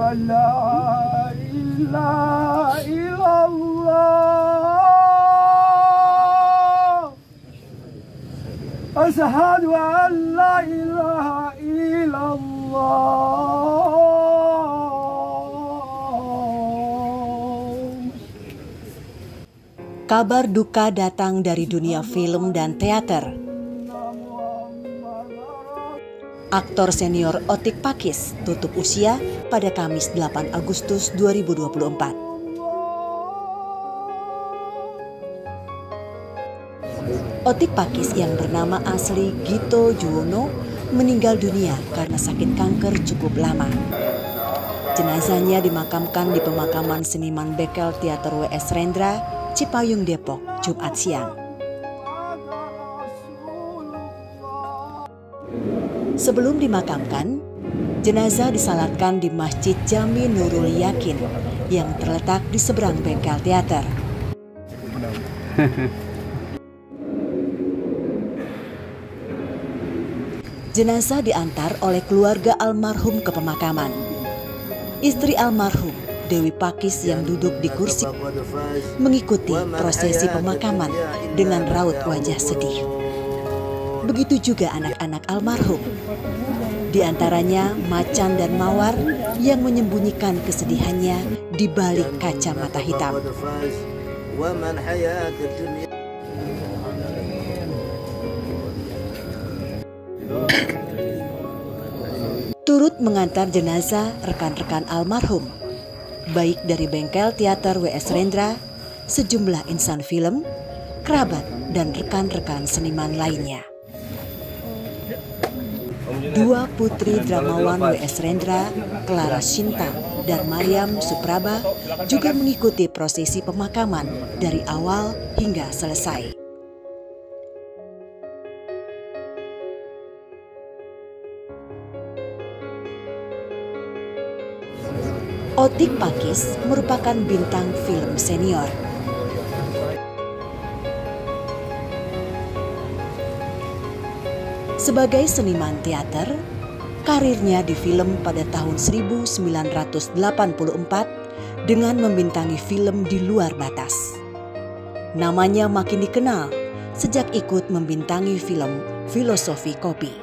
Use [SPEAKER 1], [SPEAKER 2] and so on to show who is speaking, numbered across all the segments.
[SPEAKER 1] an la ilaha illallah. Asyhadu an la ilaha illallah.
[SPEAKER 2] Kabar duka datang dari dunia film dan teater. Aktor senior Otik Pakis tutup usia pada Kamis 8 Agustus 2024. Otik Pakis yang bernama asli Gito Juwono meninggal dunia karena sakit kanker cukup lama. Jenazahnya dimakamkan di pemakaman seniman Bekel Teater W.S. Rendra, Cipayung, Depok, Jumat siang. Sebelum dimakamkan, jenazah disalatkan di Masjid Jami Nurul Yakin yang terletak di seberang Bengkel Teater. Jenazah diantar oleh keluarga almarhum ke pemakaman. Istri almarhum, Dewi Pakis yang duduk di kursi mengikuti prosesi pemakaman dengan raut wajah sedih. Begitu juga anak-anak almarhum. Di antaranya Macan dan Mawar yang menyembunyikan kesedihannya di balik kacamata hitam. Turut mengantar jenazah rekan-rekan almarhum, baik dari Bengkel Teater W.S. Rendra, sejumlah insan film, kerabat, dan rekan-rekan seniman lainnya. Dua putri dramawan W.S. Rendra, Clara Shinta dan Mariam Supraba juga mengikuti prosesi pemakaman dari awal hingga selesai. Otik Pakis merupakan bintang film senior. Sebagai seniman teater, karirnya di film pada tahun 1984 dengan membintangi film Di Luar Batas. Namanya makin dikenal sejak ikut membintangi film Filosofi Kopi.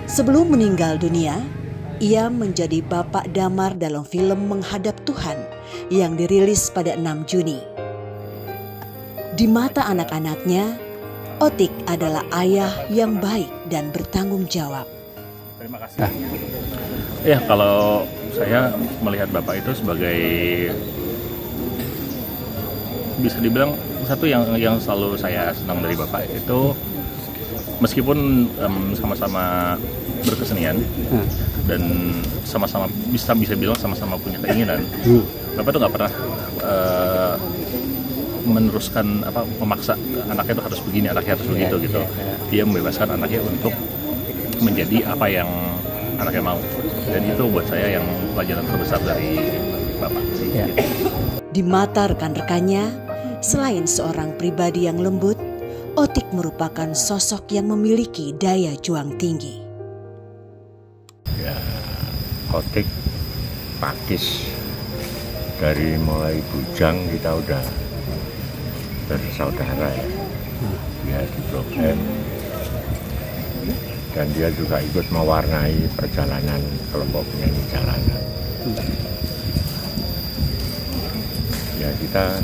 [SPEAKER 2] Sebelum meninggal dunia, ia menjadi bapak damar dalam film Menghadap Tuhan yang dirilis pada 6 Juni. Di mata anak-anaknya, Otik adalah ayah yang baik dan bertanggung jawab.
[SPEAKER 3] Terima kasih. Ya, kalau saya melihat bapak itu sebagai, bisa dibilang satu yang selalu saya senang dari bapak itu, meskipun sama-sama berkesenian dan sama-sama bisa bilang sama-sama punya keinginan, bapak tuh nggak pernah meneruskan memaksa anaknya itu harus begini, anaknya harus begitu gitu. Dia membebaskan anaknya untuk menjadi apa yang anaknya mau, dan itu buat saya yang pelajaran terbesar dari bapak sih. Gitu.
[SPEAKER 2] Di mata rekan-rekannya, selain seorang pribadi yang lembut, Otik merupakan sosok yang memiliki daya juang tinggi.
[SPEAKER 4] Ya, Otik Pakis dari mulai bujang kita udah bersaudara ya. Dia di Blok M dan dia juga ikut mewarnai perjalanan kelompok penyanyi jalanan. Ya, kita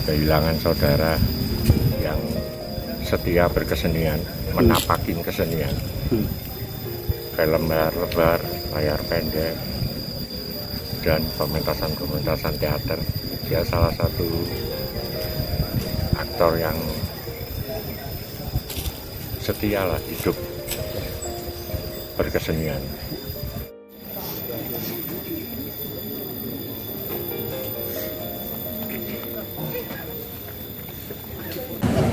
[SPEAKER 4] kehilangan saudara yang setia berkesenian, menapakin kesenian. Film lebar, layar pendek, dan pementasan teater. Dia salah satu aktor yang setia lah hidup berkesenian.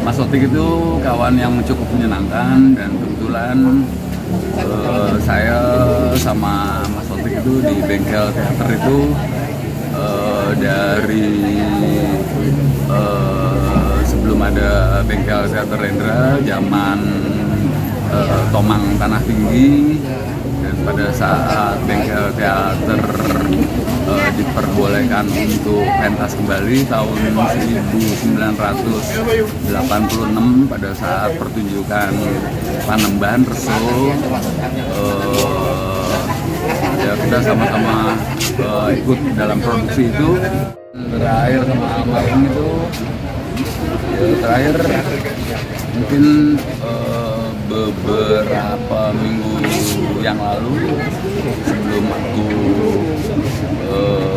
[SPEAKER 5] Mas Otik itu kawan yang cukup menyenangkan, dan kebetulan saya sama Mas Otik itu di Bengkel Teater itu dari sebelum ada Bengkel Teater Rendra, zaman Tomang Tanah Tinggi, Dan pada saat bengkel teater diperbolehkan untuk pentas kembali tahun 1986 pada saat pertunjukan Panembahan Reso, ya kita sama-sama ikut dalam produksi itu. Terakhir sama almarhum itu terakhir mungkin beberapa minggu yang lalu sebelum aku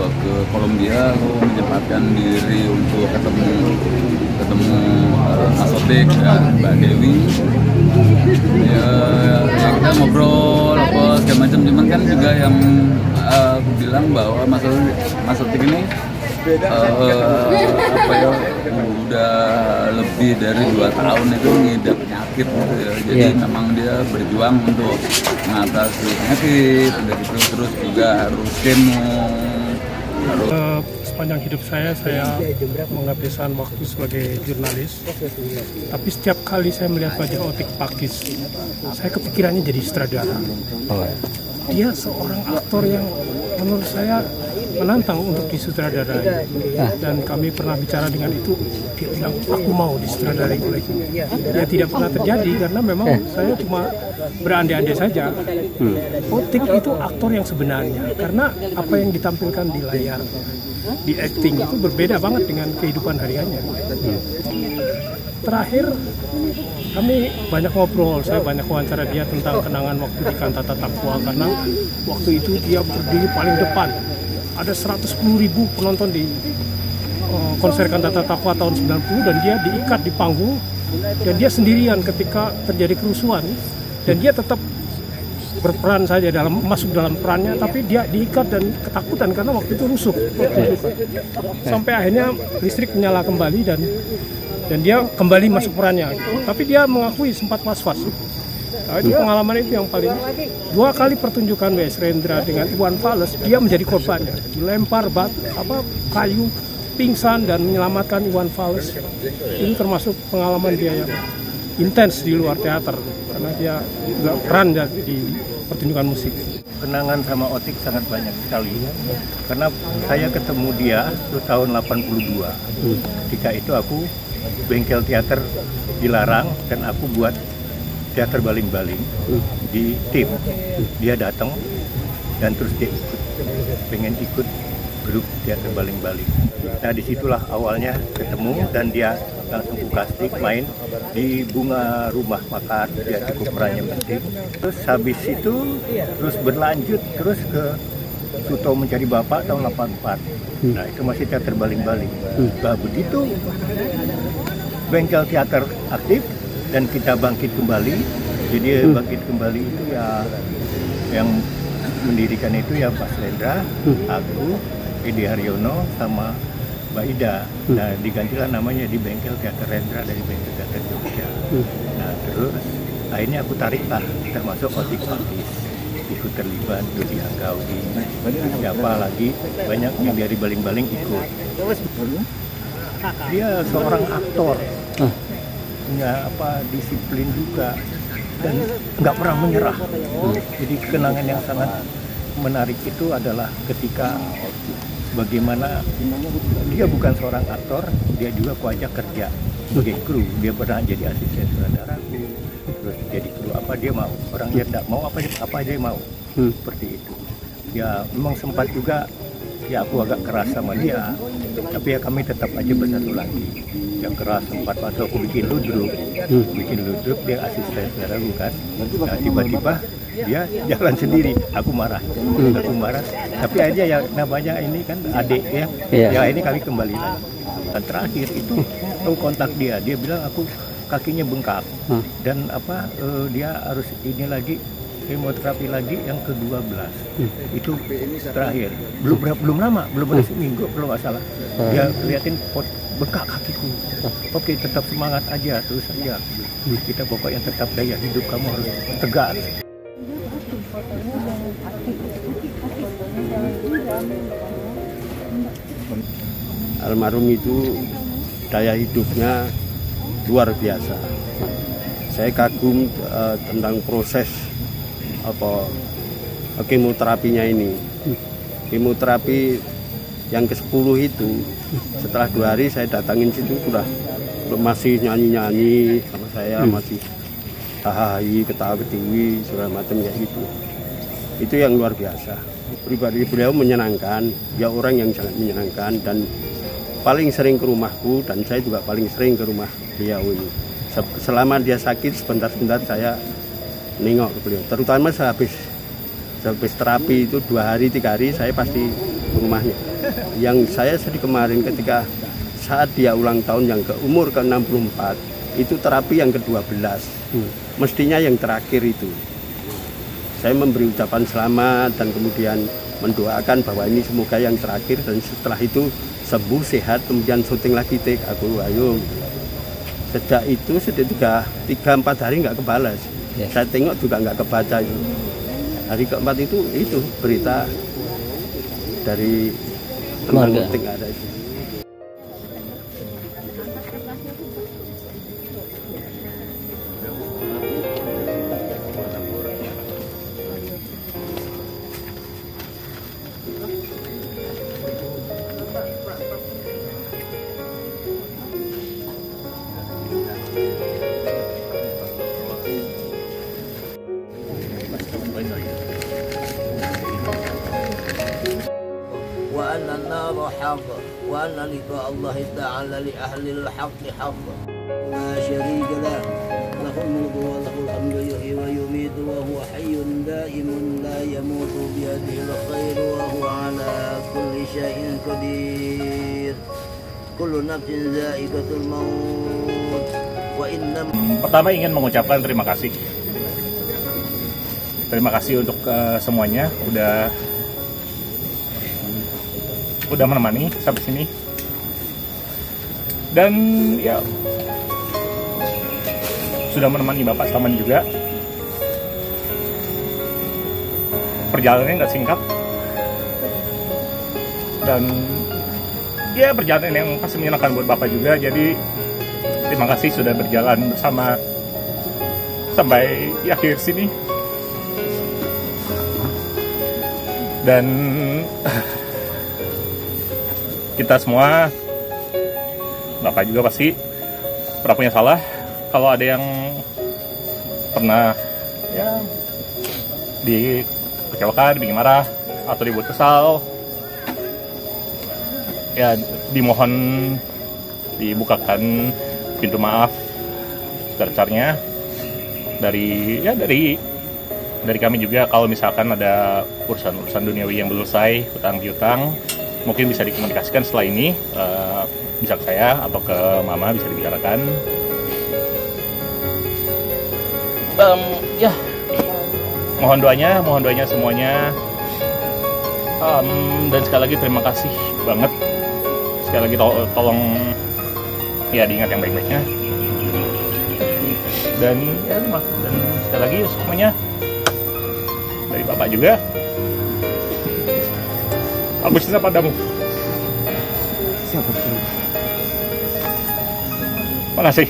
[SPEAKER 5] ke Kolombia, aku menyempatkan diri untuk ketemu Mas Otik dan Mbak Dewi. Ya kita ngobrol apa segala macam, cuman kan juga yang aku bilang bahwa Mas Otik ini udah lebih dari 2 tahun itu ngidap penyakit gitu ya. Jadi memang dia berjuang untuk mengatasi penyakit, terus juga harus kemo.
[SPEAKER 6] Sepanjang hidup saya menghabiskan waktu sebagai jurnalis. Tapi setiap kali saya melihat wajah Otik Pakis, saya kepikirannya jadi sutradara. Dia seorang aktor yang menurut saya menantang untuk disutradarai, dan kami pernah bicara dengan itu. Dia bilang, aku mau disutradarai olehku. Ya tidak pernah terjadi karena memang saya cuma berandai-andai saja. Otik itu aktor yang sebenarnya, karena apa yang ditampilkan di layar, di acting itu berbeda banget dengan kehidupan hariannya. Terakhir kami banyak ngobrol, saya banyak wawancara dia tentang kenangan waktu di Kantata Takwa, karena waktu itu dia berdiri paling depan. Ada 110.000 penonton di konser Kantata Takwa tahun 90, dan dia diikat di panggung, dan dia sendirian ketika terjadi kerusuhan, dan dia tetap berperan saja masuk dalam perannya, tapi dia diikat dan ketakutan karena waktu itu rusuh. Sampai akhirnya listrik menyala kembali dan dia kembali masuk perannya. Tapi dia mengakui sempat was-was. Nah, itu pengalaman itu yang paling. 2 kali pertunjukan W.S. Rendra dengan Iwan Fals, dia menjadi korbannya, dilempar kayu, pingsan dan menyelamatkan Iwan Fals. Itu termasuk pengalaman dia yang intens di luar teater, karena dia peran di pertunjukan musik.
[SPEAKER 7] Kenangan sama Otik sangat banyak sekali, karena saya ketemu dia itu tahun 82. Ketika itu aku bengkel teater dilarang dan aku buat teater baling-baling di tim. Dia datang dan terus dia pengen ikut grup teater baling-baling. Nah disitulah awalnya ketemu, dan dia langsung plastik main di Bunga Rumah Makan. Dia cukup perannya penting. Terus habis itu terus berlanjut terus ke Suto Mencari Bapak tahun 84. Nah itu masih teater baling-baling. Nah begitu bengkel teater aktif dan kita bangkit kembali. Jadi bangkit kembali itu ya yang mendirikan itu ya Pak Rendra, aku, Edi Haryono sama Mbak Ida. Nah digantilah namanya di Bengkel Teater Rendra dari Bengkel Teater Jogja. Nah terus akhirnya aku tariklah termasuk Otik Pakis, ikut terlibat di Anggaudi, siapa lagi banyak yang dari baling-baling ikut. Dia seorang aktor, punya disiplin juga dan nggak pernah menyerah. Jadi kenangan yang sangat menarik itu adalah ketika bagaimana dia bukan seorang aktor, dia juga kuajak kerja sebagai kru. Dia pernah jadi asisten sutradaraku, terus jadi kru dia mau, orang dia tidak mau apa aja dia mau, seperti itu. Ya memang sempat juga ya aku agak keras sama dia, tapi ya kami tetap aja bersatu lagi. Yang keras sempat waktu aku bikin ludruk dia asisten saudaraku kan. Nah tiba-tiba dia jalan sendiri, aku marah, tapi aja ya namanya ini kan adik ya, ya ini kami kembali lagi. Dan terakhir itu aku kontak dia bilang aku kakinya bengkak dan dia harus ini lagi kemoterapi lagi yang ke-12. Itu terakhir. Belum lama, belum ada seminggu kalau nggak salah. Dia liatin bengkak kakiku. Oke, tetap semangat aja, terus aja. Kita pokoknya tetap daya hidup kamu harus tegar.
[SPEAKER 8] Almarhum itu daya hidupnya luar biasa. Saya kagum tentang proses kemoterapinya ini. Kemoterapi yang ke-10 itu setelah 2 hari saya datangin situ sudah masih nyanyi-nyanyi sama saya, masih hahaha, ketawa-ketiwi segala macam kayak gitu. Itu yang luar biasa. Pribadi beliau menyenangkan, dia orang yang sangat menyenangkan dan paling sering ke rumahku, dan saya juga paling sering ke rumah beliau ini. Selama dia sakit sebentar-sebentar saya nengok ke beliau, terutama habis terapi itu 2 hari 3 hari saya pasti ke rumahnya. Yang saya sedih kemarin ketika saat dia ulang tahun yang umur ke-64, itu terapi yang ke-12, mestinya yang terakhir itu. Saya memberi ucapan selamat dan kemudian mendoakan bahwa ini semoga yang terakhir, dan setelah itu sembuh sehat, kemudian syuting lagi take aku ayo. Sejak itu sudah 3-4 hari nggak kebalas. Saya tengok juga nggak kebaca itu. Hari keempat itu berita dari keluarga nggak ada itu.
[SPEAKER 9] وأن النار حق وأن لقاء الله تعالى لأهل الحق حق لا شريك له له الملك وله الحمد يحيي ويميت وهو حي دائم لا يموت بيده الخير وهو على كل شيء قدير كل نفس ذائقة الموت وإنما.
[SPEAKER 3] Pertama ingin mengucapkan terima kasih. Terima kasih untuk semuanya udah menemani sampai sini, dan ya sudah menemani Bapak selama ini juga. Perjalanannya nggak singkat, dan ya perjalanan yang pasti menyenangkan buat Bapak juga. Jadi terima kasih sudah berjalan bersama sampai akhir sini, dan kita semua, Bapak juga pasti pernah punya salah. Kalau ada yang pernah ya dikecewakan, dibikin marah, atau dibuat kesal, ya dimohon dibukakan pintu maaf secara-caranya dari kami juga. Kalau misalkan ada urusan duniawi yang belum selesai, hutang piutang, mungkin bisa dikomunikasikan setelah ini, bisa ke saya atau ke Mama, bisa dibicarakan. Ya, mohon doanya semuanya. Dan sekali lagi terima kasih banget. Sekali lagi tolong ya diingat yang baik-baiknya. Dan sekali lagi semuanya dari Bapak juga. Aku cinta padamu. Siapa itu? Makasih.